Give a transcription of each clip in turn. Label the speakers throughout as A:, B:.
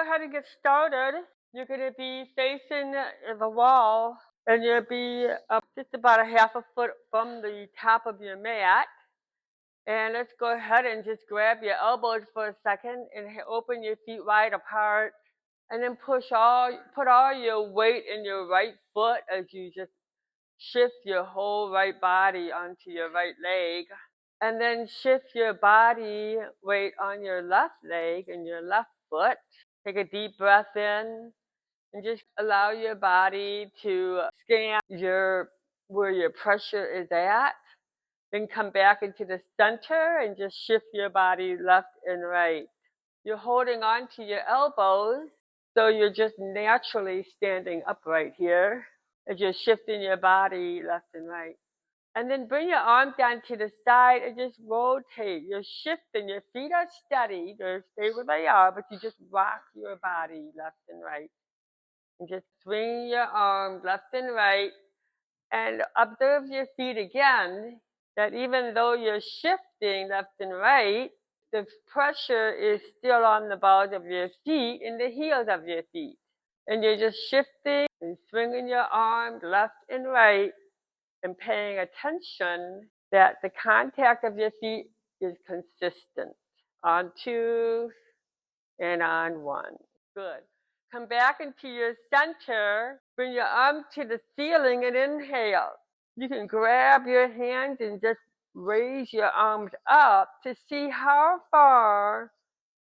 A: go ahead and get started. You're going to be facing the wall, and you'll be up just about a half a foot from the top of your mat. And let's go ahead and just grab your elbows for a second and open your feet wide apart. And then put all your weight in your right foot as you just shift your whole right body onto your right leg. And then shift your body weight on your left leg and your left foot. Take a deep breath in and just allow your body to scan where your pressure is at. Then come back into the center and just shift your body left and right. You're holding on to your elbows, so you're just naturally standing upright here as you're shifting your body left and right. And then bring your arm down to the side and just rotate. You're shifting. Your feet are steady. They stay where they are, but you just rock your body left and right. And just swing your arms left and right. And observe your feet again, that even though you're shifting left and right, the pressure is still on the balls of your feet and the heels of your feet. And you're just shifting and swinging your arms left and right and paying attention that the contact of your feet is consistent on two and on one. Good. Come back into your center. Bring your arms to the ceiling and inhale. You can grab your hands and just raise your arms up to see how far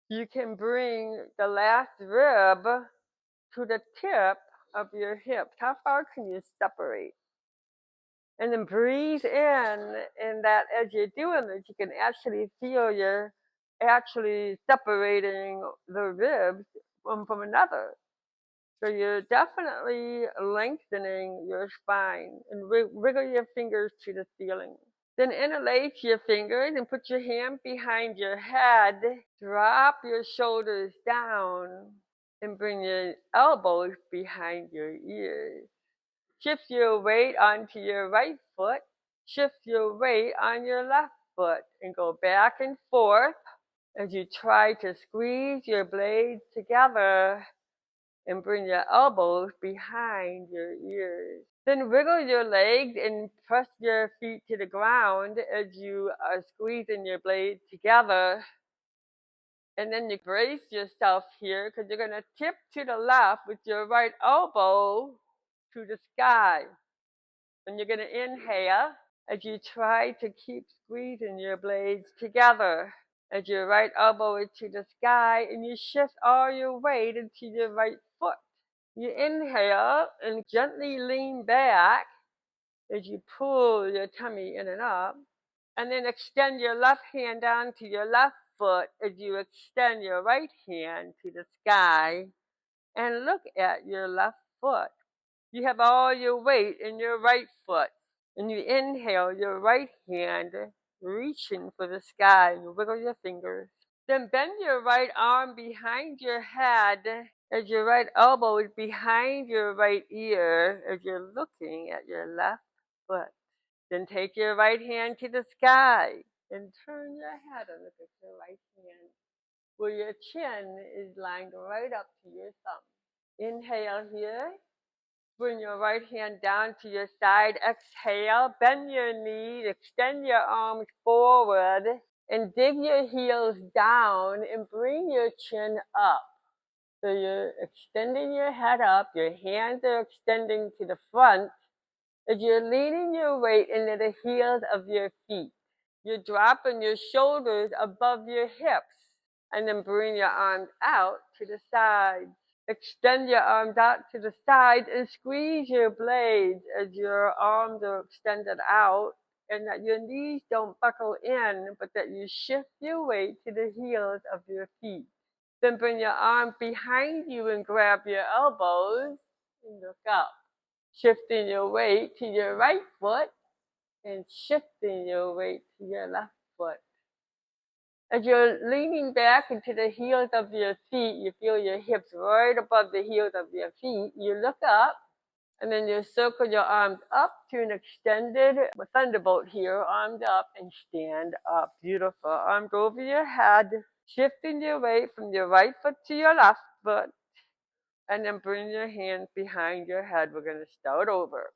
A: you can bring the last rib to the tip of your hips. How far can you separate? And then breathe in, and that as you're doing this, you can actually feel you're actually separating the ribs from another. So you're definitely lengthening your spine, and wiggle your fingers to the ceiling. Then interlace your fingers and put your hand behind your head. Drop your shoulders down and bring your elbows behind your ears. Shift your weight onto your right foot. Shift your weight on your left foot and go back and forth as you try to squeeze your blades together and bring your elbows behind your ears. Then wiggle your legs and press your feet to the ground as you are squeezing your blades together. And then you brace yourself here because you're going to tip to the left with your right elbow to the sky. And you're going to inhale as you try to keep squeezing your blades together. As your right elbow is to the sky, and you shift all your weight into your right foot. You inhale and gently lean back as you pull your tummy in and up. And then extend your left hand down to your left foot as you extend your right hand to the sky. And look at your left foot. You have all your weight in your right foot. And you inhale your right hand, reaching for the sky, and you wiggle your fingers. Then bend your right arm behind your head as your right elbow is behind your right ear as you're looking at your left foot. Then take your right hand to the sky and turn your head and look at your right hand where your chin is lined right up to your thumb. Inhale here. Bring your right hand down to your side. Exhale. Bend your knees. Extend your arms forward. And dig your heels down and bring your chin up. So you're extending your head up. Your hands are extending to the front as you're leaning your weight into the heels of your feet. You're dropping your shoulders above your hips. And then bring your arms out to the sides. Extend your arms out to the sides and squeeze your blades as your arms are extended out, and that your knees don't buckle in, but that you shift your weight to the heels of your feet. Then bring your arm behind you and grab your elbows and look up. Shifting your weight to your right foot and shifting your weight to your left foot. As you're leaning back into the heels of your feet, you feel your hips right above the heels of your feet. You look up, and then you circle your arms up to an extended thunderbolt here, arms up, and stand up. Beautiful. Arms over your head, shifting your weight from your right foot to your left foot. And then bring your hands behind your head. We're going to start over.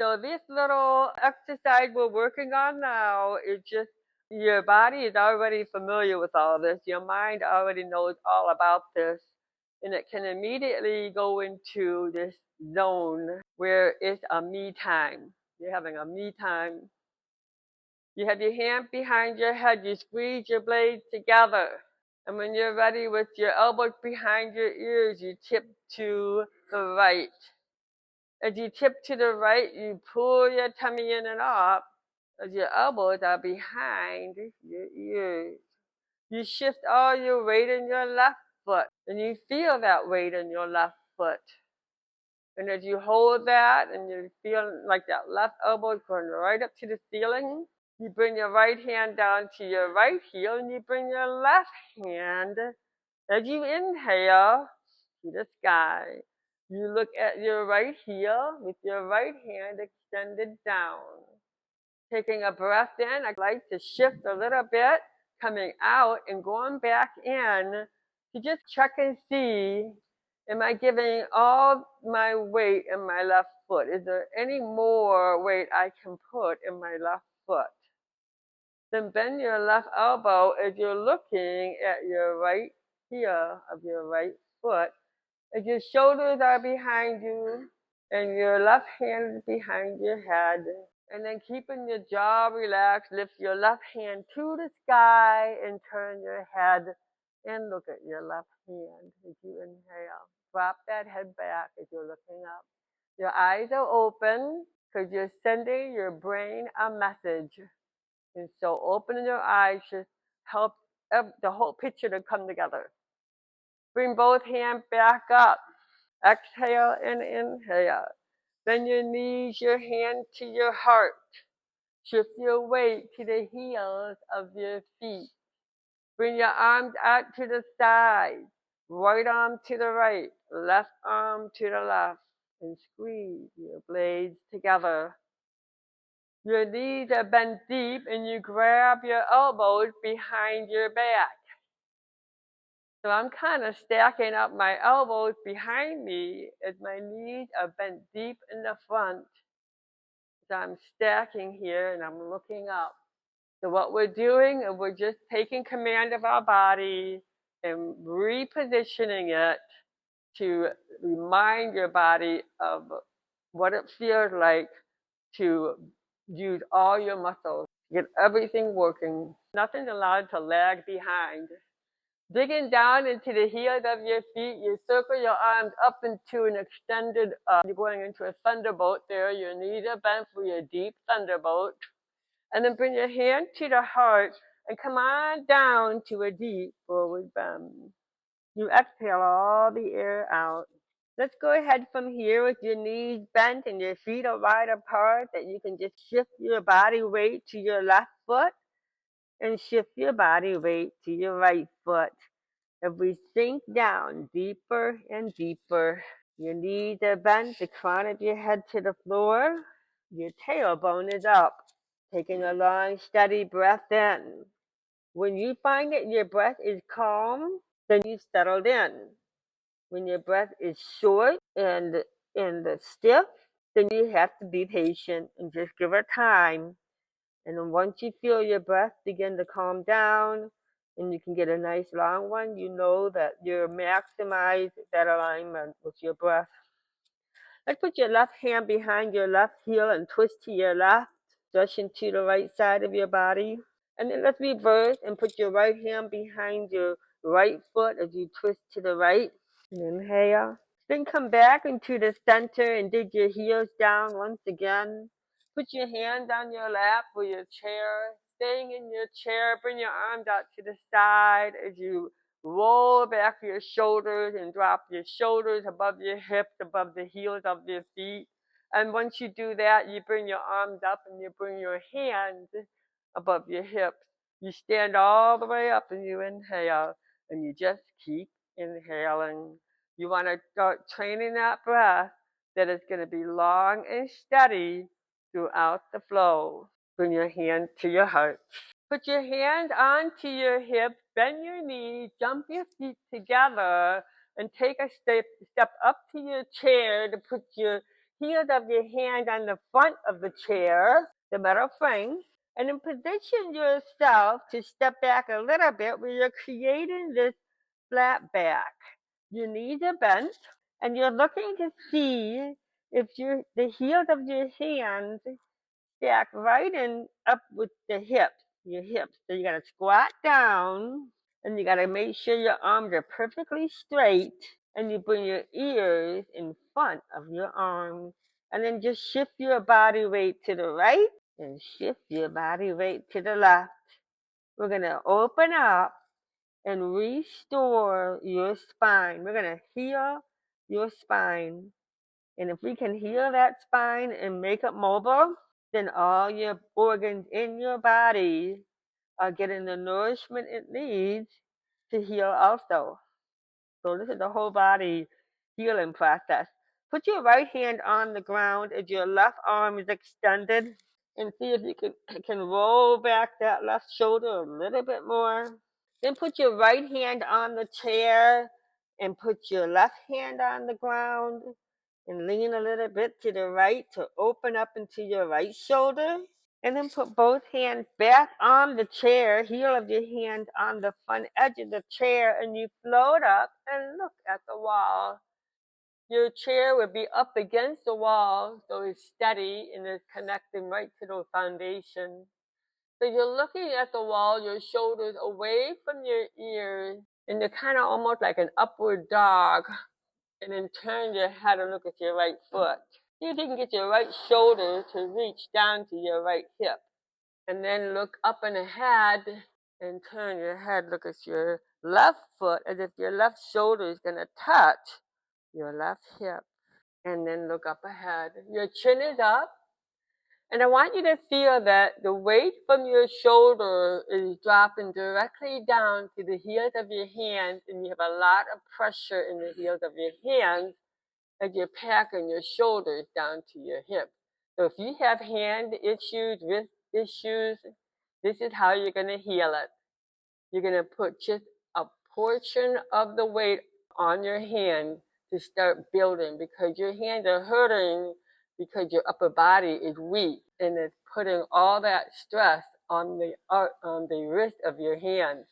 A: So this little exercise we're working on now is just your body is already familiar with all this. Your mind already knows all about this. And it can immediately go into this zone where it's a me time. You're having a me time. You have your hand behind your head. You squeeze your blades together. And when you're ready with your elbows behind your ears, you tip to the right. As you tip to the right, you pull your tummy in and up as your elbows are behind your ears. You shift all your weight in your left foot, and you feel that weight in your left foot. And as you hold that and you feel like that left elbow is going right up to the ceiling, you bring your right hand down to your right heel and you bring your left hand as you inhale to the sky. You look at your right heel with your right hand extended down. Taking a breath in, I'd like to shift a little bit, coming out and going back in to just check and see, am I giving all my weight in my left foot? Is there any more weight I can put in my left foot? Then bend your left elbow as you're looking at your right heel of your right foot. As your shoulders are behind you and your left hand is behind your head. And then keeping your jaw relaxed, lift your left hand to the sky and turn your head and look at your left hand as you inhale. Drop that head back as you're looking up. Your eyes are open because you're sending your brain a message. And so opening your eyes just helps the whole picture to come together. Bring both hands back up. Exhale and inhale. Bend your knees, your hand to your heart. Shift your weight to the heels of your feet. Bring your arms out to the side. Right arm to the right, left arm to the left. And squeeze your blades together. Your knees are bent deep and you grab your elbows behind your back. So I'm kind of stacking up my elbows behind me as my knees are bent deep in the front. So I'm stacking here and I'm looking up. So what we're doing is we're just taking command of our body and repositioning it to remind your body of what it feels like to use all your muscles, get everything working. Nothing's allowed to lag behind. Digging down into the heels of your feet, you circle your arms up into an extended, you're going into a thunderbolt there. Your knees are bent for your deep thunderbolt. And then bring your hand to the heart and come on down to a deep forward bend. You exhale all the air out. Let's go ahead from here with your knees bent and your feet are wide apart, that you can just shift your body weight to your left foot and shift your body weight to your right foot. If we sink down deeper and deeper, your knees are bent, the crown of your head to the floor, your tailbone is up. Taking a long, steady breath in. When you find that your breath is calm, then you've settled in. When your breath is short and stiff, then you have to be patient and just give it time. And then once you feel your breath begin to calm down and you can get a nice long one, you know that you're maximized that alignment with your breath. Let's put your left hand behind your left heel and twist to your left, stretching to the right side of your body. And then let's reverse and put your right hand behind your right foot as you twist to the right. And inhale. Then come back into the center and dig your heels down once again. Put your hand on your lap or your chair. Staying in your chair, bring your arms out to the side as you roll back your shoulders and drop your shoulders above your hips, above the heels of your feet. And once you do that, you bring your arms up and you bring your hands above your hips. You stand all the way up and you inhale and you just keep inhaling. You want to start training that breath that is going to be long and steady throughout the flow. Bring your hand to your heart. Put your hands onto your hips, bend your knees, jump your feet together, and take a step up to your chair to put your heels of your hand on the front of the chair, the metal frame, and then position yourself to step back a little bit where you're creating this flat back. Your knees are bent, and you're looking to see if the heels of your hands stack right in up with the hips, your hips. So you gotta squat down, and you gotta make sure your arms are perfectly straight, and you bring your ears in front of your arms, and then just shift your body weight to the right and shift your body weight to the left. We're gonna open up and restore your spine. We're gonna heal your spine. And if we can heal that spine and make it mobile, then all your organs in your body are getting the nourishment it needs to heal also. So this is the whole body healing process. Put your right hand on the ground as your left arm is extended, and see if you can roll back that left shoulder a little bit more. Then put your right hand on the chair and put your left hand on the ground and lean a little bit to the right to open up into your right shoulder. And then put both hands back on the chair, heel of your hand on the front edge of the chair, and you float up and look at the wall. Your chair would be up against the wall, so it's steady and it's connecting right to the foundation. So you're looking at the wall, your shoulders away from your ears, and you're kind of almost like an upward dog. And then turn your head and look at your right foot. See if you can get your right shoulder to reach down to your right hip. And then look up and ahead and turn your head, look at your left foot as if your left shoulder is going to touch your left hip. And then look up ahead. Your chin is up. And I want you to feel that the weight from your shoulder is dropping directly down to the heels of your hands, and you have a lot of pressure in the heels of your hands as you're packing your shoulders down to your hips. So if you have hand issues, wrist issues, this is how you're going to heal it. You're going to put just a portion of the weight on your hand to start building, because your hands are hurting because your upper body is weak, and it's putting all that stress on the wrist of your hands.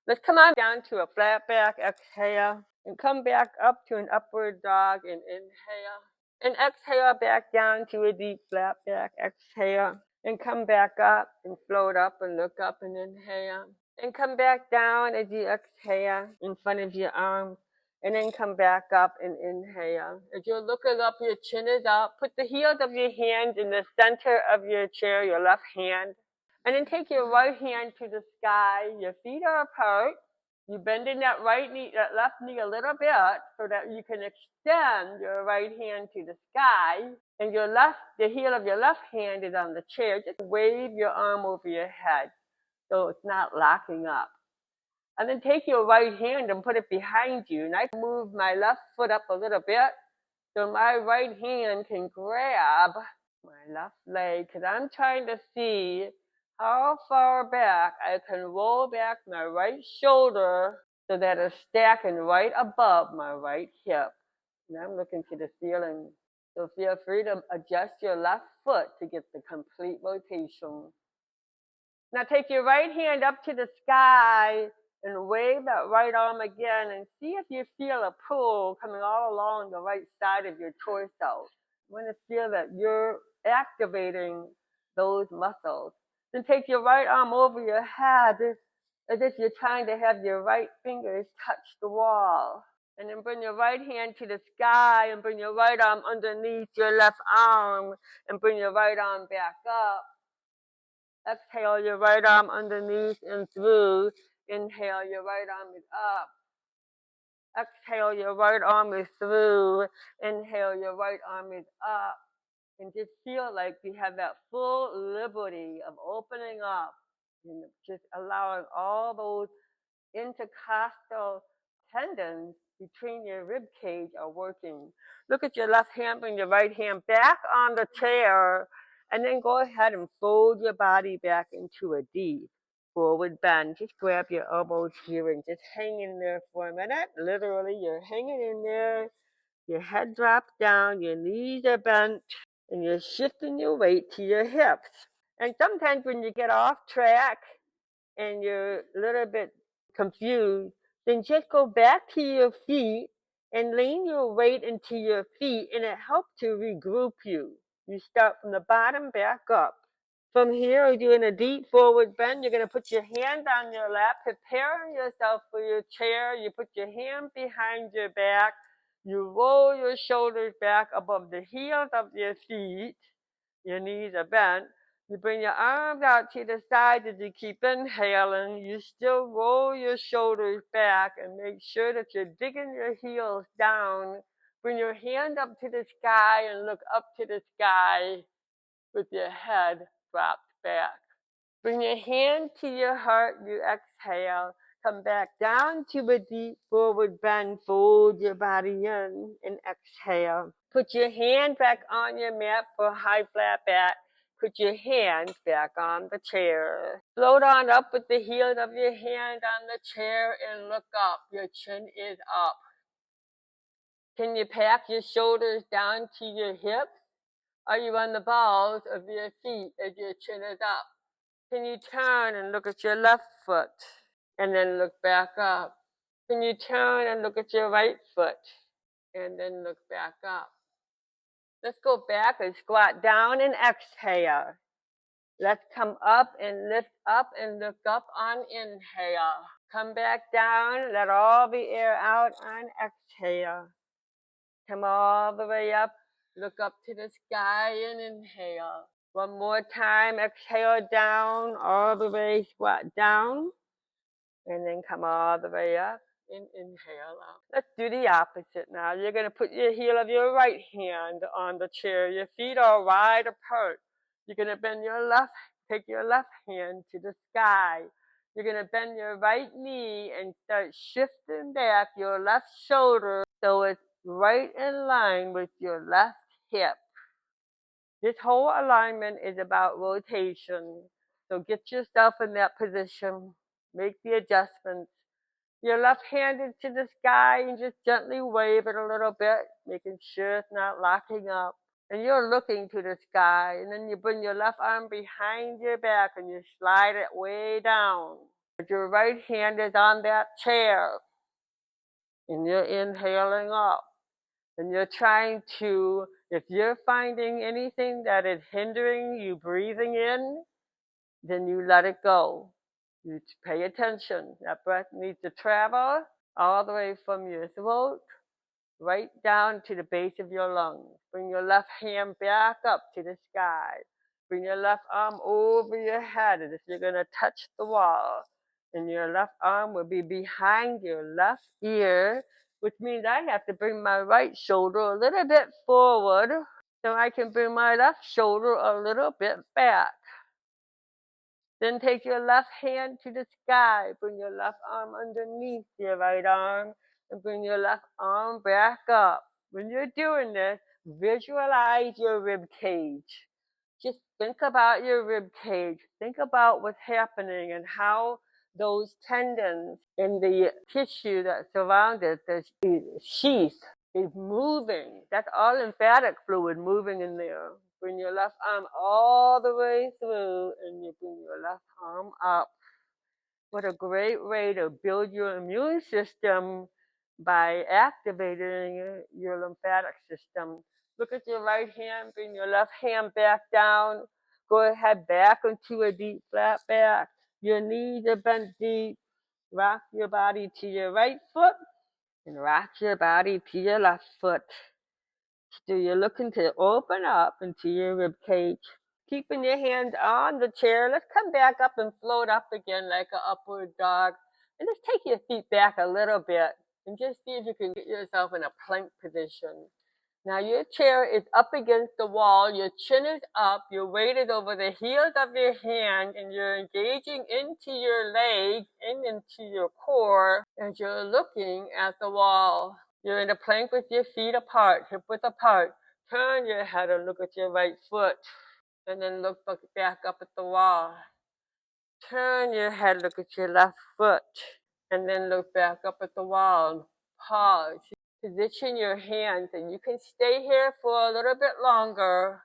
A: Let's come on down to a flat back, exhale, and come back up to an upward dog and inhale. And exhale back down to a deep flat back, exhale. And come back up and float up and look up and inhale. And come back down as you exhale in front of your arms. And then come back up and inhale. As you're looking up, your chin is up. Put the heels of your hands in the center of your chair, your left hand. And then take your right hand to the sky. Your feet are apart. You bend in that left knee a little bit so that you can extend your right hand to the sky. And the heel of your left hand is on the chair. Just wave your arm over your head so it's not locking up. And then take your right hand and put it behind you. And I move my left foot up a little bit so my right hand can grab my left leg, because I'm trying to see how far back I can roll back my right shoulder so that it's stacking right above my right hip. And I'm looking to the ceiling. So feel free to adjust your left foot to get the complete rotation. Now take your right hand up to the sky and wave that right arm again, and see if you feel a pull coming all along the right side of your torso. You want to feel that you're activating those muscles. Then take your right arm over your head as if you're trying to have your right fingers touch the wall. And then bring your right hand to the sky and bring your right arm underneath your left arm and bring your right arm back up. Exhale your right arm underneath and through. Inhale, your right arm is up. Exhale, your right arm is through. Inhale, your right arm is up. And just feel like you have that full liberty of opening up and just allowing all those intercostal tendons between your rib cage are working. Look at your left hand, bring your right hand back on the chair, and then go ahead and fold your body back into a D. forward bend. Just grab your elbows here and just hang in there for a minute. Literally, you're hanging in there. Your head drops down, your knees are bent, and you're shifting your weight to your hips. And sometimes when you get off track and you're a little bit confused, then just go back to your feet and lean your weight into your feet, and it helps to regroup you. You start from the bottom back up. From here, you're doing a deep forward bend. You're going to put your hand on your lap, preparing yourself for your chair. You put your hand behind your back. You roll your shoulders back above the heels of your feet. Your knees are bent. You bring your arms out to the side as you keep inhaling. You still roll your shoulders back and make sure that you're digging your heels down. Bring your hand up to the sky and look up to the sky with your head dropped back. Bring your hand to your heart. You exhale. Come back down to a deep forward bend. Fold your body in and exhale. Put your hand back on your mat for high flat back. Put your hands back on the chair. Float on up with the heel of your hand on the chair and look up. Your chin is up. Can you pack your shoulders down to your hips? Are you on the balls of your feet as your chin is up? Can you turn and look at your left foot and then look back up? Can you turn and look at your right foot and then look back up? Let's go back and squat down and exhale. Let's come up and lift up and look up on inhale. Come back down, let all the air out on exhale. Come all the way up, look up to the sky and inhale. One more time, exhale down, all the way, squat down, and then come all the way up and inhale out. Let's do the opposite now. You're going to put your heel of your right hand on the chair. Your feet are wide apart. You're going to bend your left, take your left hand to the sky. You're going to bend your right knee and start shifting back your left shoulder so it's right in line with your left hip. This whole alignment is about rotation. So get yourself in that position. Make the adjustments. Your left hand is to the sky and just gently wave it a little bit, making sure it's not locking up. And you're looking to the sky. And then you bring your left arm behind your back and you slide it way down. Your right hand is on that chair. And you're inhaling up. And you're trying to, if you're finding anything that is hindering you breathing in, then you let it go. You pay attention. That breath needs to travel all the way from your throat right down to the base of your lungs. Bring your left hand back up to the sky. Bring your left arm over your head as if you're going to touch the wall. And your left arm will be behind your left ear, which means I have to bring my right shoulder a little bit forward so I can bring my left shoulder a little bit back. Then take your left hand to the sky. Bring your left arm underneath your right arm and bring your left arm back up. When you're doing this, visualize your rib cage. Just think about your rib cage. Think about what's happening and how those tendons and the tissue that surrounds it, the sheath, is moving. That's all lymphatic fluid moving in there. Bring your left arm all the way through and you bring your left arm up. What a great way to build your immune system by activating your lymphatic system. Look at your right hand, bring your left hand back down. Go ahead back into a deep flat back. Your knees are bent deep. Rock your body to your right foot and rock your body to your left foot. So you're looking to open up into your rib cage. Keeping your hands on the chair. Let's come back up and float up again like an upward dog. And just take your feet back a little bit and just see if you can get yourself in a plank position. Now your chair is up against the wall, your chin is up, your weight is over the heels of your hand, and you're engaging into your legs and into your core as you're looking at the wall. You're in a plank with your feet apart, hip width apart. Turn your head and look at your right foot, and then look back up at the wall. Turn your head, look at your left foot, and then look back up at the wall. Pause. Position your hands, and you can stay here for a little bit longer.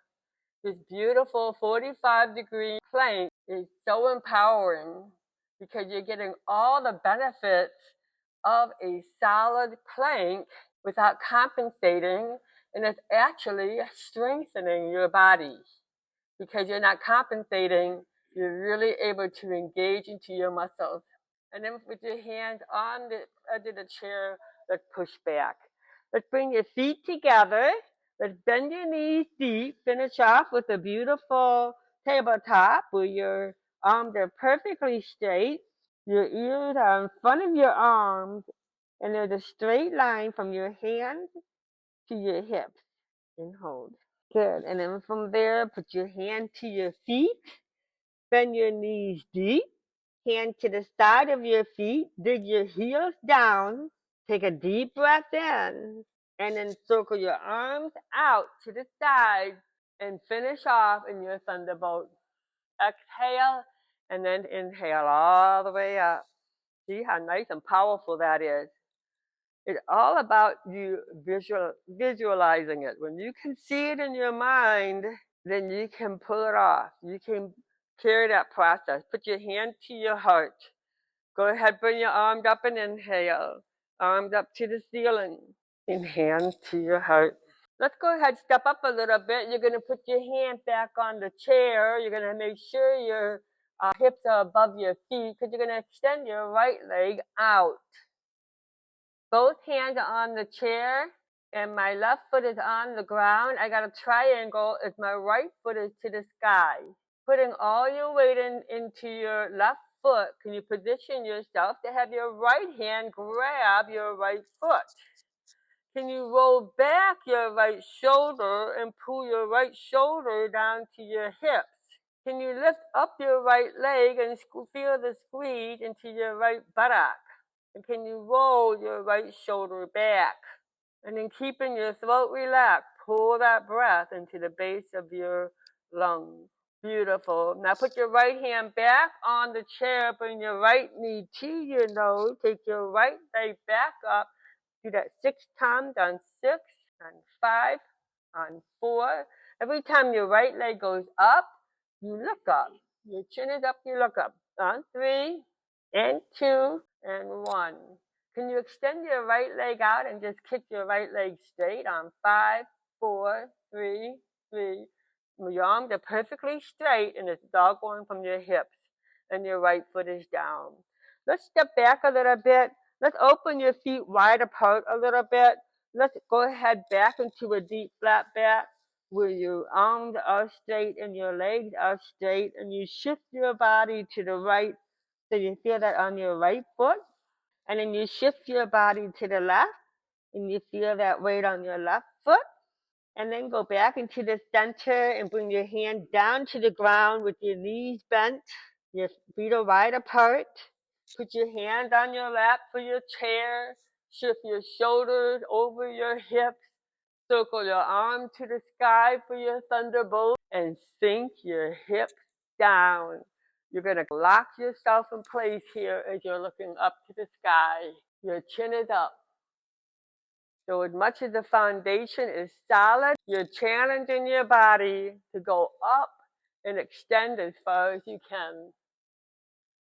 A: This beautiful 45-degree plank is so empowering because you're getting all the benefits of a solid plank without compensating, and it's actually strengthening your body because you're not compensating. You're really able to engage into your muscles. And then with your hands on the edge of the chair, let's push back. Let's bring your feet together. Let's bend your knees deep. Finish off with a beautiful tabletop where your arms are perfectly straight. Your ears are in front of your arms, and there's a straight line from your hands to your hips. And hold. Good. And then from there, put your hand to your feet. Bend your knees deep. Hand to the side of your feet. Dig your heels down. Take a deep breath in. And then circle your arms out to the side and finish off in your thunderbolt. Exhale and then inhale all the way up. See how nice and powerful that is. It's all about you visualizing it. When you can see it in your mind, then you can pull it off. You can carry that process. Put your hand to your heart. Go ahead, bring your arms up and inhale. Arms up to the ceiling. And hands to your heart. Let's go ahead, step up a little bit. You're going to put your hand back on the chair. You're going to make sure your hips are above your feet because you're going to extend your right leg out. Both hands are on the chair, and my left foot is on the ground. I got a triangle as my right foot is to the sky. Putting all your weight into your left foot, can you position yourself to have your right hand grab your right foot? Can you roll back your right shoulder and pull your right shoulder down to your hips? Can you lift up your right leg and feel the squeeze into your right buttock? And can you roll your right shoulder back? And then keeping your throat relaxed, pull that breath into the base of your lungs. Beautiful. Now put your right hand back on the chair, bring your right knee to your nose, take your right leg back up. Do that 6 times on 6, on 5, on 4. Every time your right leg goes up, you look up. Your chin is up, you look up. On 3, and 2, and 1. Can you extend your right leg out and just kick your right leg straight on 5, 4, 3, 3. Your arms are perfectly straight and it's all going from your hips and your right foot is down. Let's step back a little bit. Let's open your feet wide apart a little bit. Let's go ahead back into a deep flat back where your arms are straight and your legs are straight, and you shift your body to the right so you feel that on your right foot, and then you shift your body to the left and you feel that weight on your left foot. And then go back into the center and bring your hand down to the ground with your knees bent, your feet are wide apart. Put your hand on your lap for your chair. Shift your shoulders over your hips. Circle your arm to the sky for your thunderbolt and sink your hips down. You're going to lock yourself in place here as you're looking up to the sky. Your chin is up. So as much as the foundation is solid, you're challenging your body to go up and extend as far as you can.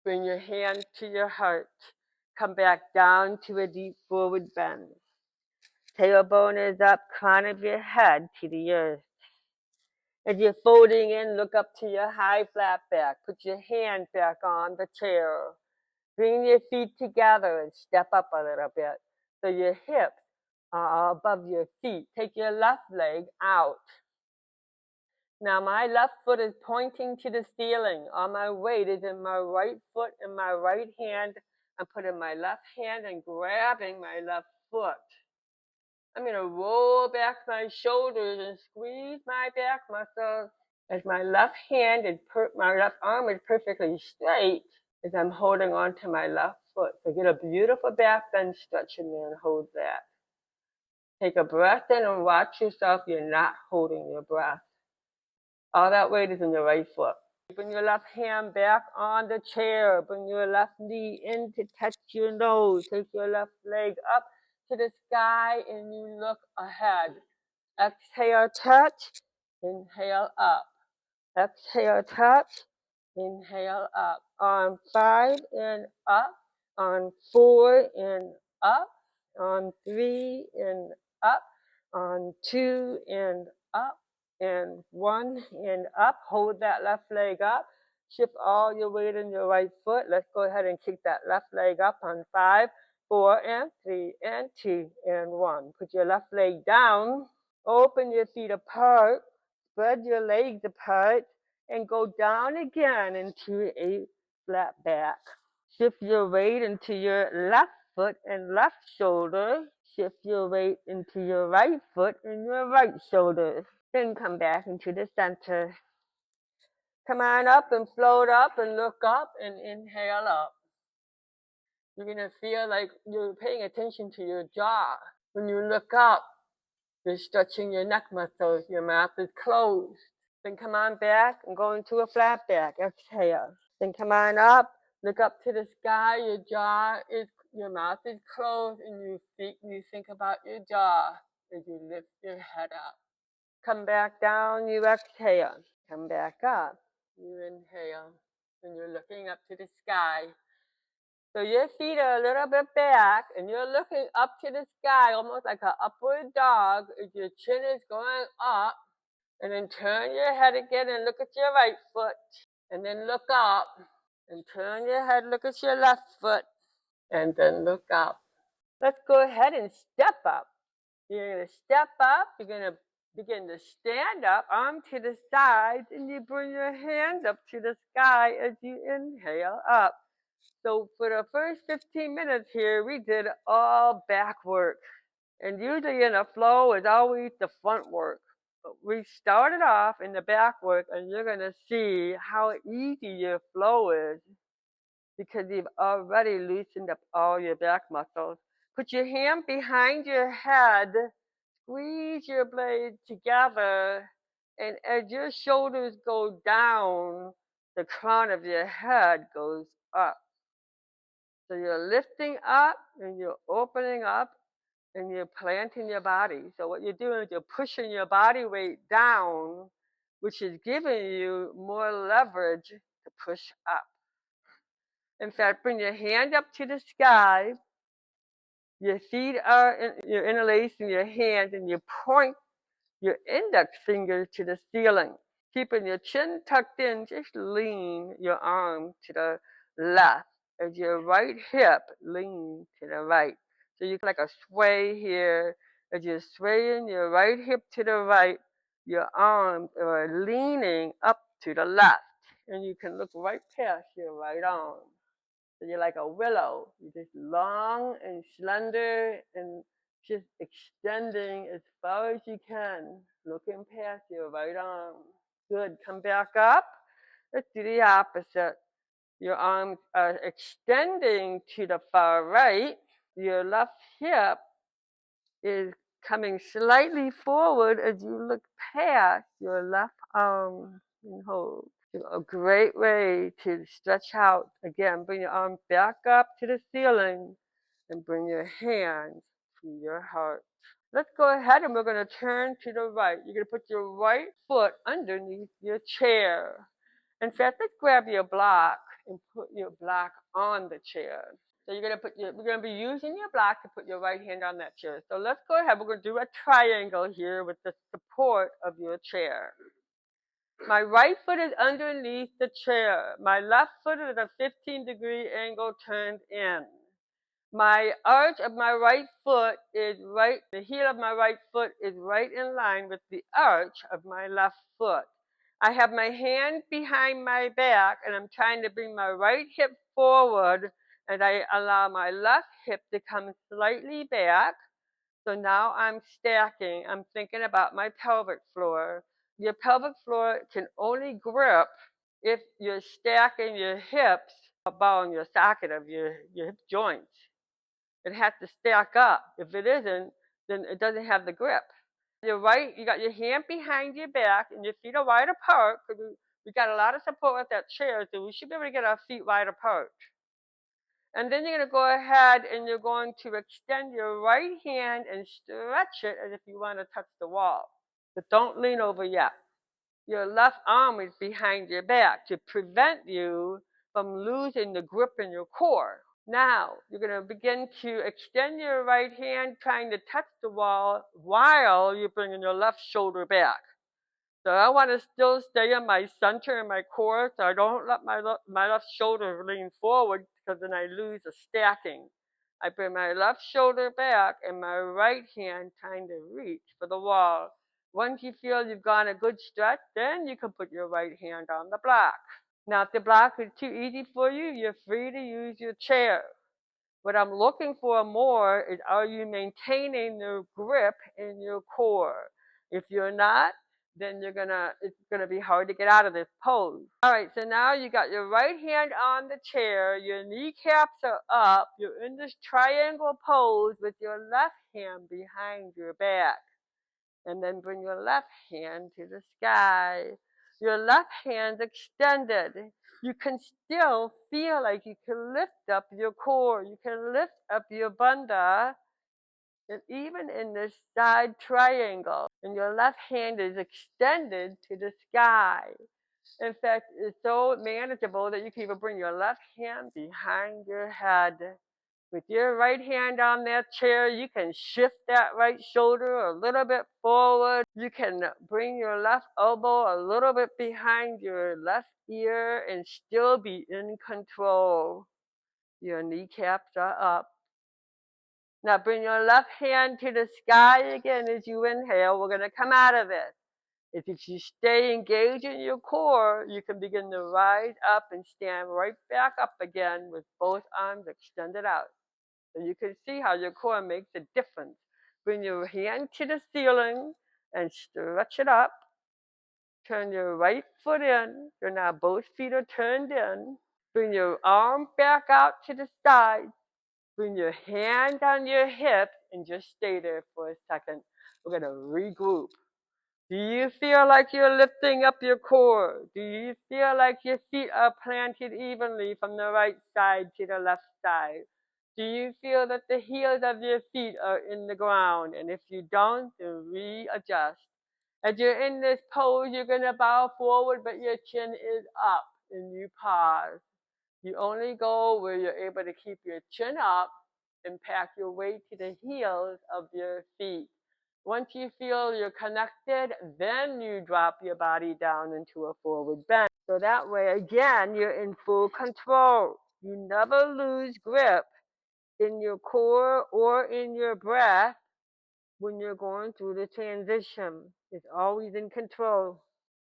A: Bring your hand to your heart. Come back down to a deep forward bend. Tailbone is up, crown of your head to the earth. As you're folding in, look up to your high flat back. Put your hand back on the chair. Bring your feet together and step up a little bit so your hips are above your feet. Take your left leg out. Now my left foot is pointing to the ceiling. All my weight is in my right foot and my right hand. I'm putting my left hand and grabbing my left foot. I'm going to roll back my shoulders and squeeze my back muscles as my left hand and my left arm is perfectly straight as I'm holding on to my left foot. So get a beautiful back bend stretch in there and hold that. Take a breath in and watch yourself. You're not holding your breath. All that weight is in your right foot. Bring your left hand back on the chair. Bring your left knee in to touch your nose. Take your left leg up to the sky and you look ahead. Exhale, touch. Inhale up. Exhale, touch. Inhale up. On 5 and up. On 4 and up. On 3 and up. On 2 and up. And 1 and up. Hold that left leg up. Shift all your weight in your right foot. Let's go ahead and kick that left leg up on 5, 4, and 3, and 2, and 1. Put your left leg down. Open your feet apart. Spread your legs apart. And go down again into a flat back. Shift your weight into your left foot and left shoulder. Shift your weight into your right foot and your right shoulder. Then come back into the center. Come on up and float up and look up and inhale up. You're going to feel like you're paying attention to your jaw. When you look up, you're stretching your neck muscles. Your mouth is closed. Then come on back and go into a flat back. Exhale. Then come on up. Look up to the sky. Your mouth is closed, and you think about your jaw as you lift your head up. Come back down. You exhale. Come back up. You inhale. And you're looking up to the sky. So your feet are a little bit back, and you're looking up to the sky, almost like an upward dog. As your chin is going up. And then turn your head again and look at your right foot. And then look up. And turn your head, look at your left foot. And then look up. Let's go ahead and step up. You're going to step up. You're going to begin to stand up, arm to the sides. And you bring your hands up to the sky as you inhale up. So for the first 15 minutes here, we did all back work. And usually in a flow is always the front work. But we started off in the back work, and you're going to see how easy your flow is because you've already loosened up all your back muscles. Put your hand behind your head, squeeze your blades together, and as your shoulders go down, the crown of your head goes up. So you're lifting up and you're opening up and you're planting your body. So what you're doing is you're pushing your body weight down, which is giving you more leverage to push up. In fact, bring your hand up to the sky. Your feet you're interlacing your hands, and you point your index finger to the ceiling. Keeping your chin tucked in, just lean your arm to the left as your right hip leans to the right. So you like a sway here. As you're swaying your right hip to the right, your arms are leaning up to the left. And you can look right past your right arm. So you're like a willow. You're just long and slender and just extending as far as you can, looking past your right arm. Good. Come back up. Let's do the opposite. Your arms are extending to the far right. Your left hip is coming slightly forward as you look past your left arm and hold. A great way to stretch out. Again, bring your arms back up to the ceiling and bring your hands to your heart. Let's go ahead and we're going to turn to the right. You're going to put your right foot underneath your chair. In fact, let's grab your block and put your block on the chair. So we're going to be using your block to put your right hand on that chair. So let's go ahead. We're going to do a triangle here with the support of your chair. My right foot is underneath the chair. My left foot is at a 15-degree angle turned in. My arch of my right foot is right, the heel of my right foot is right in line with the arch of my left foot. I have my hand behind my back and I'm trying to bring my right hip forward and I allow my left hip to come slightly back. So now I'm stacking. I'm thinking about my pelvic floor. Your pelvic floor can only grip if you're stacking your hips above your socket of your hip joints. It has to stack up. If it isn't, then it doesn't have the grip. You got your hand behind your back and your feet are wide apart. We got a lot of support with that chair, so we should be able to get our feet wide apart. And then you're going to go ahead and you're going to extend your right hand and stretch it as if you want to touch the wall. But don't lean over yet. Your left arm is behind your back to prevent you from losing the grip in your core. Now, you're going to begin to extend your right hand, trying to touch the wall while you're bringing your left shoulder back. So I want to still stay in my center and my core, so I don't let my left shoulder lean forward because then I lose the stacking. I bring my left shoulder back and my right hand trying to reach for the wall. Once you feel you've gone a good stretch, then you can put your right hand on the block. Now, if the block is too easy for you, you're free to use your chair. What I'm looking for more is, are you maintaining the grip in your core? If you're not, then it's gonna be hard to get out of this pose. All right, so now you got your right hand on the chair, your kneecaps are up, you're in this triangle pose with your left hand behind your back. And then bring your left hand to the sky. Your left hand extended. You can still feel like you can lift up your core. You can lift up your bandha. And even in this side triangle, and your left hand is extended to the sky. In fact, it's so manageable that you can even bring your left hand behind your head. With your right hand on that chair, you can shift that right shoulder a little bit forward. You can bring your left elbow a little bit behind your left ear and still be in control. Your kneecaps are up. Now bring your left hand to the sky again as you inhale. We're going to come out of it. If you stay engaged in your core, you can begin to rise up and stand right back up again with both arms extended out. And you can see how your core makes a difference. Bring your hand to the ceiling and stretch it up. Turn your right foot in. So now both feet are turned in. Bring your arm back out to the side. Bring your hand on your hip and just stay there for a second. We're going to regroup. Do you feel like you're lifting up your core? Do you feel like your feet are planted evenly from the right side to the left side? Do you feel that the heels of your feet are in the ground? And if you don't, then readjust. As you're in this pose, you're going to bow forward, but your chin is up, and you pause. You only go where you're able to keep your chin up and pack your weight to the heels of your feet. Once you feel you're connected, then you drop your body down into a forward bend. So that way, again, you're in full control. You never lose grip in your core or in your breath when you're going through the transition. It's always in control.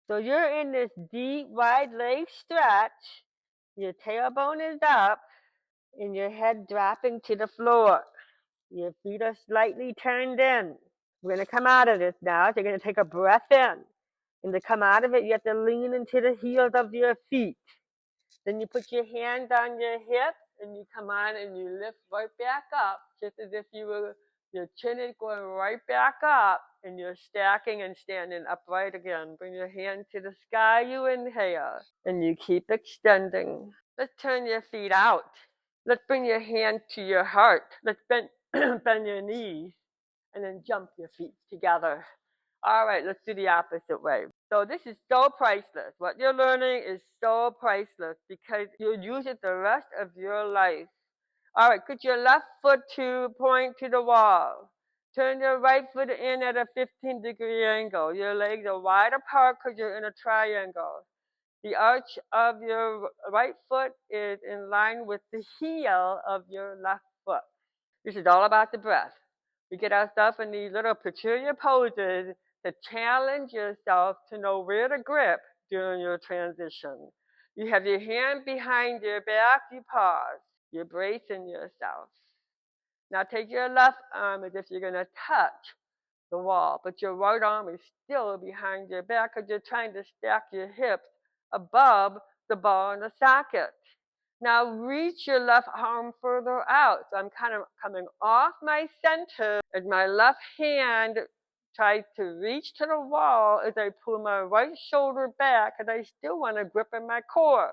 A: So you're in this deep, wide leg stretch. Your tailbone is up and your head dropping to the floor. Your feet are slightly turned in. We're going to come out of this now. So you're going to take a breath in. And to come out of it, you have to lean into the heels of your feet. Then you put your hands on your hips and you come on and you lift right back up, just as if your chin is going right back up and you're stacking and standing upright again. Bring your hand to the sky, you inhale, and you keep extending. Let's turn your feet out. Let's bring your hand to your heart. Let's bend, bend your knees and then jump your feet together. All right, let's do the opposite way. So this is so priceless. What you're learning is so priceless because you'll use it the rest of your life. All right, put your left foot to point to the wall. Turn your right foot in at a 15-degree angle. Your legs are wide apart because you're in a triangle. The arch of your right foot is in line with the heel of your left foot. This is all about the breath. We get ourselves in these little peculiar poses to challenge yourself to know where to grip during your transition. You have your hand behind your back, you pause. You're bracing yourself. Now take your left arm as if you're going to touch the wall, but your right arm is still behind your back because you're trying to stack your hips above the ball in the socket. Now reach your left arm further out. So I'm kind of coming off my center as my left hand try to reach to the wall as I pull my right shoulder back, and I still want to grip in my core.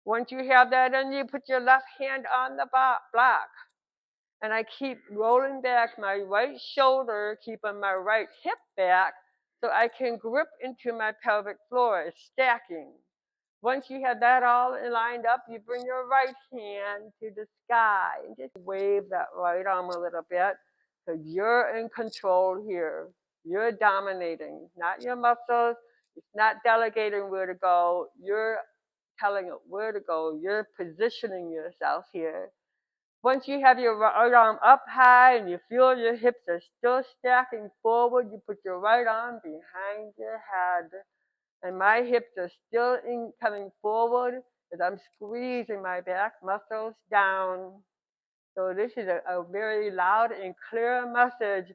A: Once you have that in you, put your left hand on the block. And I keep rolling back my right shoulder, keeping my right hip back so I can grip into my pelvic floor. It's stacking. Once you have that all lined up, you bring your right hand to the sky and just wave that right arm a little bit because you're in control here. You're dominating, not your muscles. It's not delegating where to go. You're telling it where to go. You're positioning yourself here. Once you have your right arm up high and you feel your hips are still stacking forward, you put your right arm behind your head. And my hips are still coming forward as I'm squeezing my back muscles down. So this is a very loud and clear message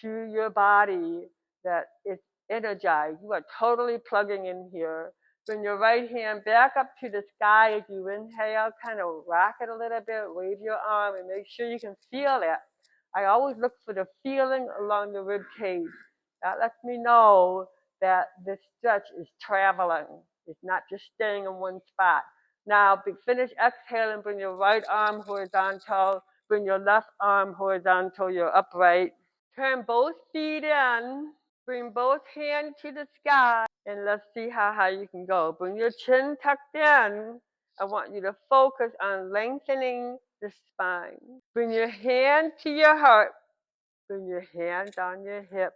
A: to your body that it's energized. You are totally plugging in here. Bring your right hand back up to the sky as you inhale. Kind of rock it a little bit. Wave your arm and make sure you can feel it. I always look for the feeling along the rib cage. That lets me know that this stretch is traveling. It's not just staying in one spot. Now, finish exhaling, bring your right arm horizontal, bring your left arm horizontal, you're upright. Turn both feet in, bring both hands to the sky, and let's see how high you can go. Bring your chin tucked in. I want you to focus on lengthening the spine. Bring your hand to your heart, bring your hands on your hips.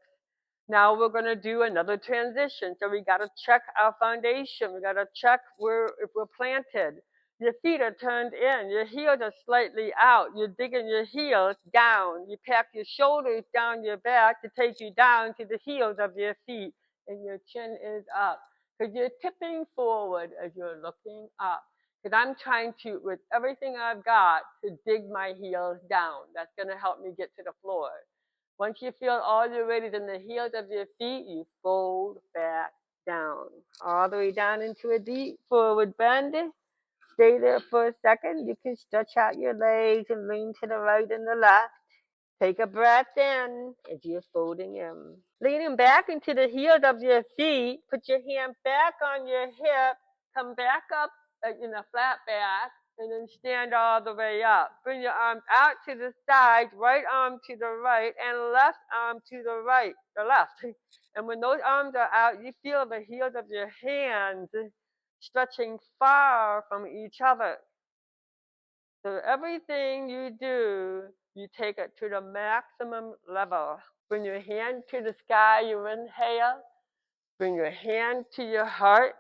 A: Now we're going to do another transition. So we got to check our foundation. We got to check if we're planted. Your feet are turned in. Your heels are slightly out. You're digging your heels down. You pack your shoulders down your back to take you down to the heels of your feet. And your chin is up. Because you're tipping forward as you're looking up. Because I'm trying to, with everything I've got, to dig my heels down. That's going to help me get to the floor. Once you feel all your weight is in the heels of your feet, you fold back down. All the way down into a deep forward bend. Stay there for a second. You can stretch out your legs and lean to the right and the left. Take a breath in as you're folding in. Leaning back into the heels of your feet, put your hand back on your hip, come back up in a flat back, and then stand all the way up. Bring your arms out to the sides, right arm to the right, and left arm to the right, the left. And when those arms are out, you feel the heels of your hands stretching far from each other. So everything you do, you take it to the maximum level. Bring your hand to the sky, you inhale. Bring your hand to your heart.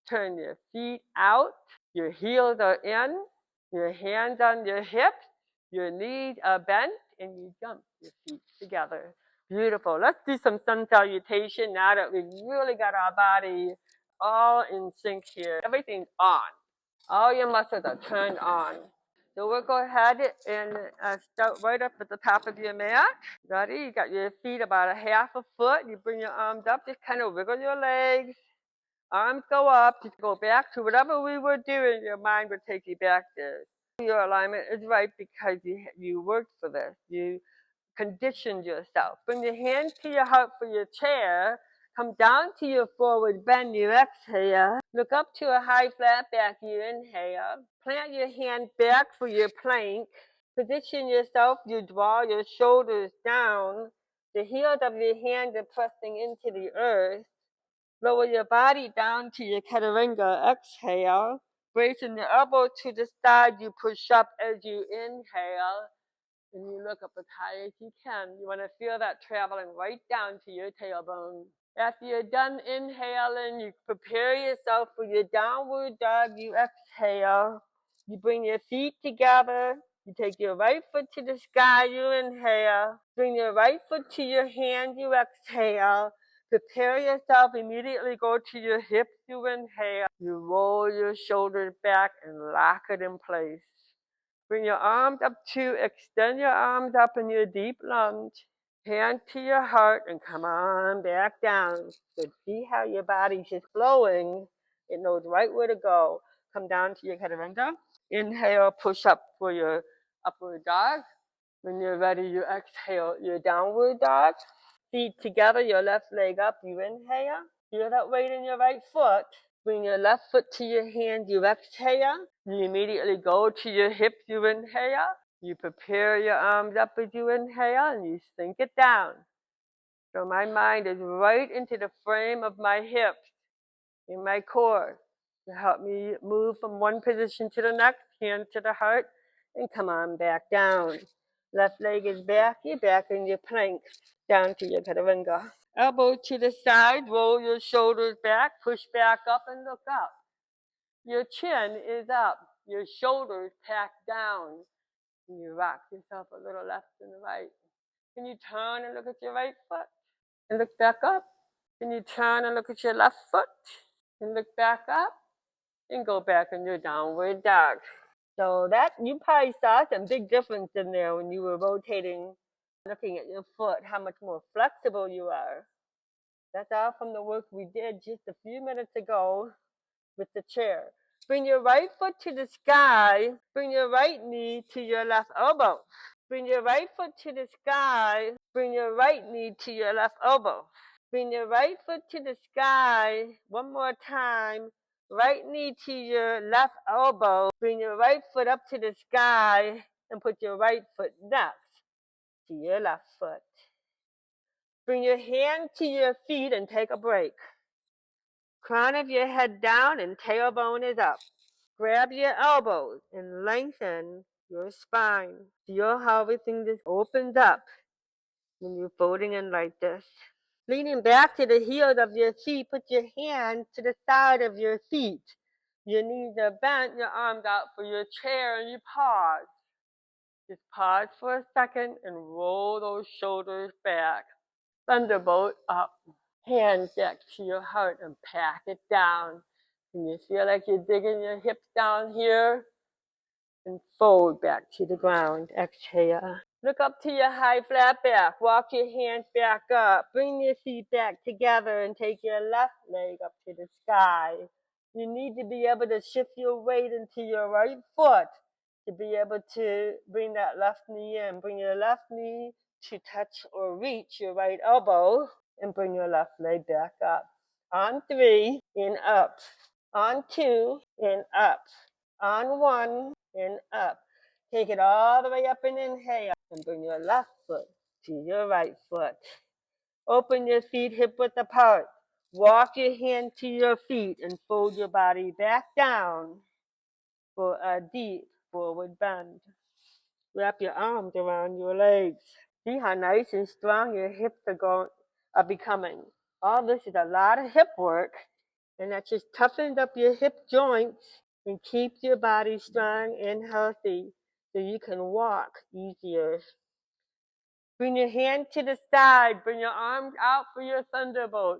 A: Turn your feet out. Your heels are in. Your hands on your hips. Your knees are bent. And you jump your feet together. Beautiful. Let's do some sun salutation now that we've really got our body all in sync here. Everything's on. All your muscles are turned on. So we'll go ahead and start right up at the top of your mat. Ready? You got your feet about a half a foot. You bring your arms up. Just kind of wiggle your legs. Arms go up. Just go back to whatever we were doing. Your mind would take you back there. Your alignment is right because you worked for this. You conditioned yourself. Bring your hand to your heart for your chair. Come down to your forward bend, you exhale. Look up to a high flat back, you inhale. Plant your hand back for your plank. Position yourself, you draw your shoulders down. The heels of your hands are pressing into the earth. Lower your body down to your chaturanga, exhale. Bracing the elbow to the side, you push up as you inhale. And you look up as high as you can. You want to feel that traveling right down to your tailbone. After you're done inhaling, you prepare yourself for your downward dog. You exhale. You bring your feet together. You take your right foot to the sky. You inhale. Bring your right foot to your hand. You exhale. Prepare yourself. Immediately go to your hips. You inhale. You roll your shoulders back and lock it in place. Bring your arms up extend your arms up in your deep lunge. Hand to your heart and come on back down. So see how your body's just flowing. It knows right where to go. Come down to your chaturanga. Inhale, push up for your upward dog. When you're ready, you exhale your downward dog. Feet together, your left leg up. You inhale. Feel that weight in your right foot. Bring your left foot to your hand. You exhale. You immediately go to your hips. You inhale. You prepare your arms up as you inhale, and you sink it down. So my mind is right into the frame of my hips, in my core, to help me move from one position to the next, hand to the heart, and come on back down. Left leg is back, you're back in your plank, down to your chaturanga. Elbow to the side, roll your shoulders back, push back up and look up. Your chin is up, your shoulders packed down, and you rock yourself a little left and right. Can you turn and look at your right foot and look back up? Can you turn and look at your left foot and look back up and go back in your downward dog? So that you probably saw some big difference in there when you were rotating, looking at your foot, how much more flexible you are. That's all from the work we did just a few minutes ago with the chair. Bring your right foot to the sky. Bring your right knee to your left elbow. Bring your right foot to the sky. Bring your right knee to your left elbow. Bring your right foot to the sky. One more time. Right knee to your left elbow. Bring your right foot up to the sky and put your right foot next to your left foot. Bring your hand to your feet and take a break. Crown of your head down and tailbone is up. Grab your elbows and lengthen your spine. Feel how everything just opens up when you're folding in like this. Leaning back to the heels of your feet, put your hands to the side of your feet. Your knees are bent, your arms out for your chair, and you pause. Just pause for a second and roll those shoulders back. Thunderbolt up. Hands back to your heart and pack it down. And you feel like you're digging your hips down here and fold back to the ground. Exhale. Look up to your high flat back. Walk your hands back up. Bring your feet back together and take your left leg up to the sky. You need to be able to shift your weight into your right foot to be able to bring that left knee in. Bring your left knee to touch or reach your right elbow and bring your left leg back up. On 3, and up. On 2, and up. On 1, and up. Take it all the way up and inhale. And bring your left foot to your right foot. Open your feet hip width apart. Walk your hand to your feet and fold your body back down for a deep forward bend. Wrap your arms around your legs. See how nice and strong your hips are becoming. All this is a lot of hip work, and that just toughens up your hip joints and keeps your body strong and healthy so you can walk easier. Bring your hand to the side. Bring your arms out for your thunderbolt.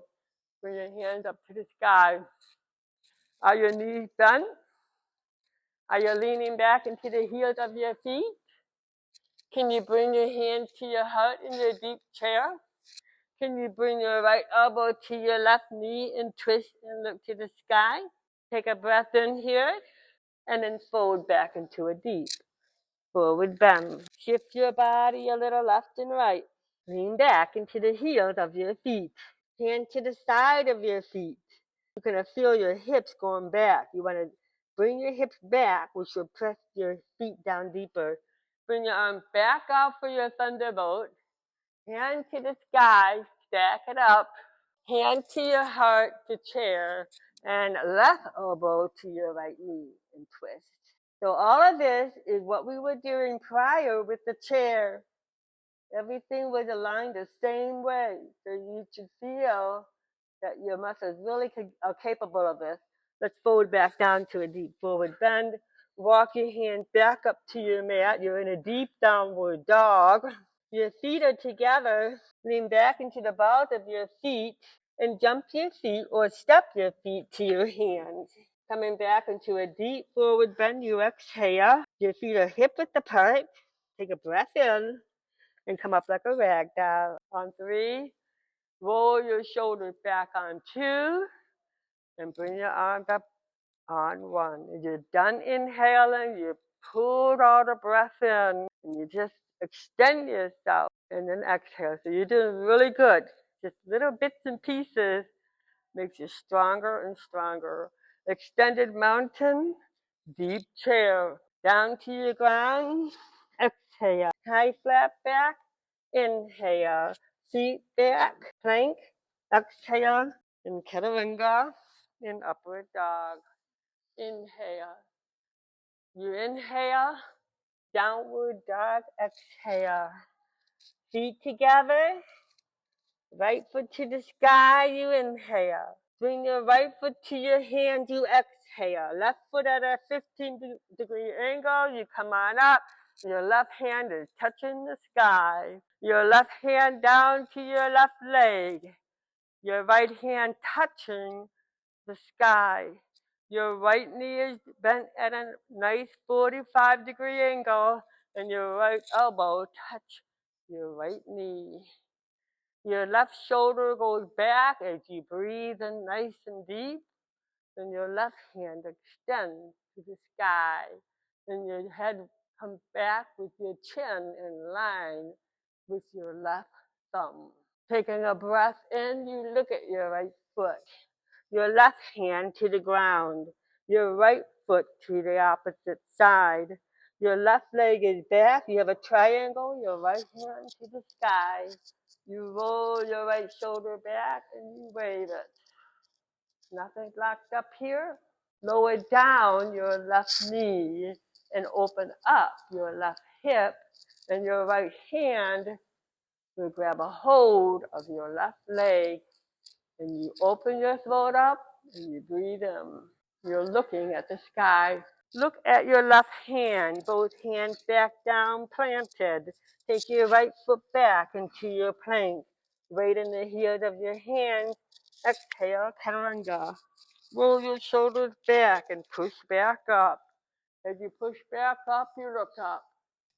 A: Bring your hands up to the sky. Are your knees bent? Are you leaning back into the heels of your feet? Can you bring your hand to your heart in your deep chair? Can you bring your right elbow to your left knee and twist and look to the sky? Take a breath in here and then fold back into a deep forward bend. Shift your body a little left and right. Lean back into the heels of your feet. Hand to the side of your feet. You're going to feel your hips going back. You want to bring your hips back, which will press your feet down deeper. Bring your arms back out for your thunderbolt. Hand to the sky, stack it up. Hand to your heart to chair, and left elbow to your right knee and twist. So all of this is what we were doing prior with the chair. Everything was aligned the same way, so you should feel that your muscles really are capable of this. Let's fold back down to a deep forward bend. Walk your hands back up to your mat. You're in a deep downward dog. Your feet are together. Lean back into the balls of your feet and jump your feet or step your feet to your hands. Coming back into a deep forward bend, you exhale. Your feet are hip width apart. Take a breath in and come up like a rag doll. On 3, roll your shoulders back. On 2, and bring your arms up. On 1. As you're done inhaling, you pulled all the breath in, and you just Extend yourself and then exhale. So you're doing really good. Just little bits and pieces makes you stronger and stronger. Extended mountain, deep chair, down to your ground. Exhale. High flat back. Inhale. Seat back. Plank. Exhale. In chaturanga. In upward dog. Inhale. You inhale. Downward dog. Exhale. Feet together. Right foot to the sky. You inhale. Bring your right foot to your hand, you exhale. Left foot at a 15-degree angle, you come on up. Your left hand is touching the sky. Your left hand down to your left leg. Your right hand touching the sky. Your right knee is bent at a nice 45-degree angle, and your right elbow touch your right knee. Your left shoulder goes back as you breathe in nice and deep. And your left hand extends to the sky. And your head comes back with your chin in line with your left thumb. Taking a breath in, you look at your right foot. Your left hand to the ground. Your right foot to the opposite side. Your left leg is back. You have a triangle. Your right hand to the sky. You roll your right shoulder back and you wave it. Nothing locked up here. Lower down your left knee and open up your left hip, and your right hand will grab a hold of your left leg, and you open your throat up and you breathe in. You're looking at the sky. Look at your left hand, both hands back down planted. Take your right foot back into your plank. Weight in the heels of your hands. Exhale, chaturanga. Roll your shoulders back and push back up. As you push back up, you look up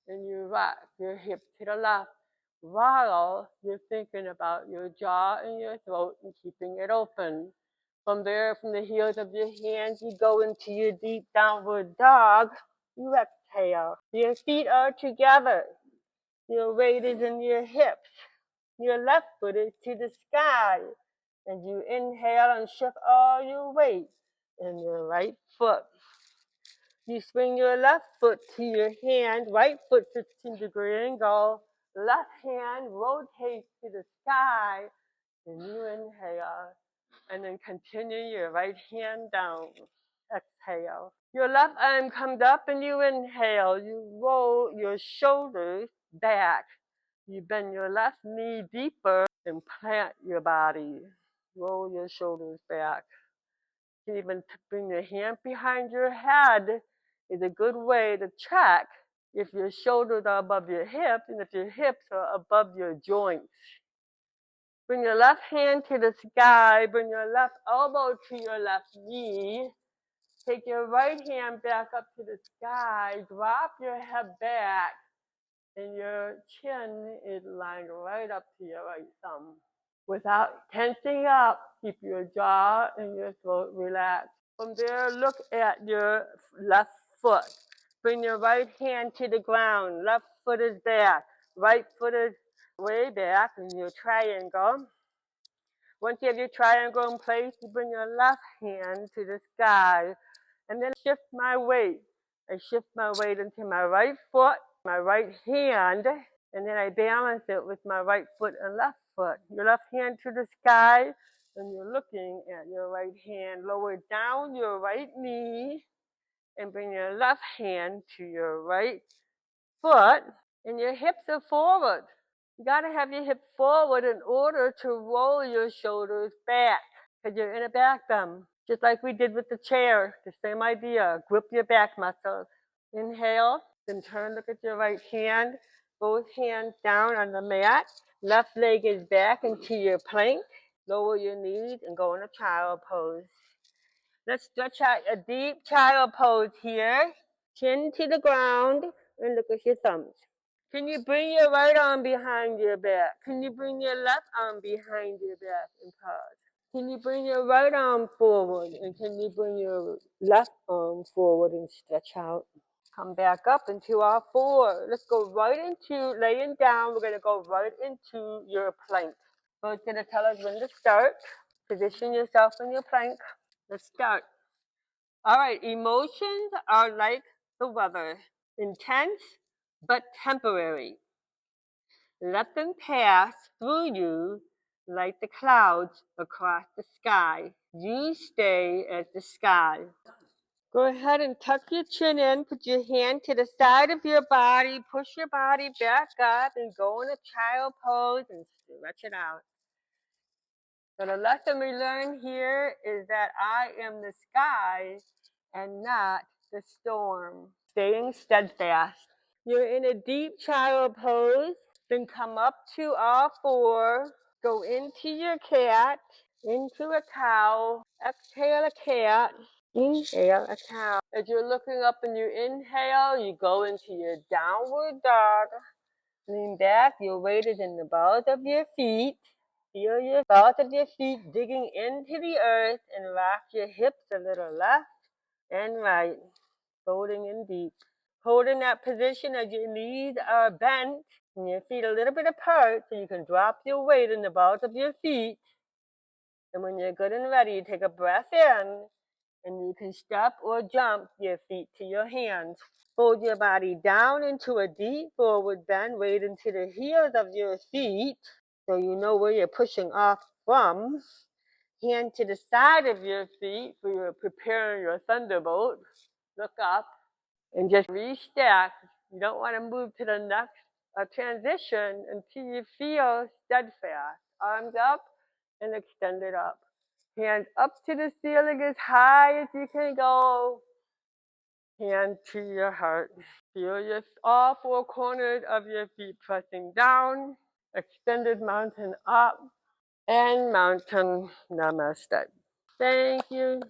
A: and you rock your hip to the left while you're thinking about your jaw and your throat and keeping it open. From there, from the heels of your hands, you go into your deep downward dog. You exhale. Your feet are together. Your weight is in your hips. Your left foot is to the sky. And you inhale and shift all your weight in your right foot. You swing your left foot to your hand, right foot 15-degree angle. Left hand rotates to the sky. And you inhale. And then continue your right hand down. Exhale. Your left arm comes up and you inhale. You roll your shoulders back. You bend your left knee deeper and plant your body. Roll your shoulders back. You can even bring your hand behind your head is a good way to check if your shoulders are above your hips and if your hips are above your joints. Bring your left hand to the sky. Bring your left elbow to your left knee. Take your right hand back up to the sky. Drop your head back. And your chin is lined right up to your right thumb. Without tensing up, keep your jaw and your throat relaxed. From there, look at your left foot. Bring your right hand to the ground. Left foot is back. Right foot is way back in your triangle. Once you have your triangle in place, you bring your left hand to the sky. And then shift my weight. I shift my weight into my right foot, my right hand, and then I balance it with my right foot and left foot. Your left hand to the sky, and you're looking at your right hand. Lower down your right knee, and bring your left hand to your right foot, and your hips are forward. You got to have your hips forward in order to roll your shoulders back, because you're in a back bend. Just like we did with the chair, the same idea. Grip your back muscles. Inhale, then turn, look at your right hand. Both hands down on the mat. Left leg is back into your plank. Lower your knees and go in a child pose. Let's stretch out a deep child pose here. Chin to the ground and look at your thumbs. Can you bring your right arm behind your back? Can you bring your left arm behind your back and pause? Can you bring your right arm forward? And can you bring your left arm forward and stretch out? Come back up into all four. Let's go right into laying down. We're going to go right into your plank. So it's going to tell us when to start. Position yourself in your plank. Let's start. All right, emotions are like the weather, intense but temporary. Let them pass through you like the clouds across the sky. You stay as the sky. Go ahead and tuck your chin in, put your hand to the side of your body, push your body back up, and go in a child pose and stretch it out. So the lesson we learn here is that I am the sky and not the storm. Staying steadfast. You're in a deep child pose. Then come up to all four. Go into your cat, into a cow. Exhale a cat. Inhale a cow. As you're looking up and you inhale, you go into your downward dog. Lean back. Your weight is in the balls of your feet. Feel your balls of your feet digging into the earth and rock your hips a little left and right. Folding in deep. Holding that position as your knees are bent and your feet a little bit apart so you can drop your weight in the balls of your feet. And when you're good and ready, take a breath in and you can step or jump your feet to your hands. Fold your body down into a deep forward bend, weight into the heels of your feet so you know where you're pushing off from. Hand to the side of your feet for you're preparing your thunderbolt. Look up and just restack. You don't want to move to the next transition until you feel steadfast. Arms up and extend it up. Hands up to the ceiling as high as you can go. Hand to your heart. Feel your all four corners of your feet pressing down. Extended mountain up and mountain namaste. Thank you.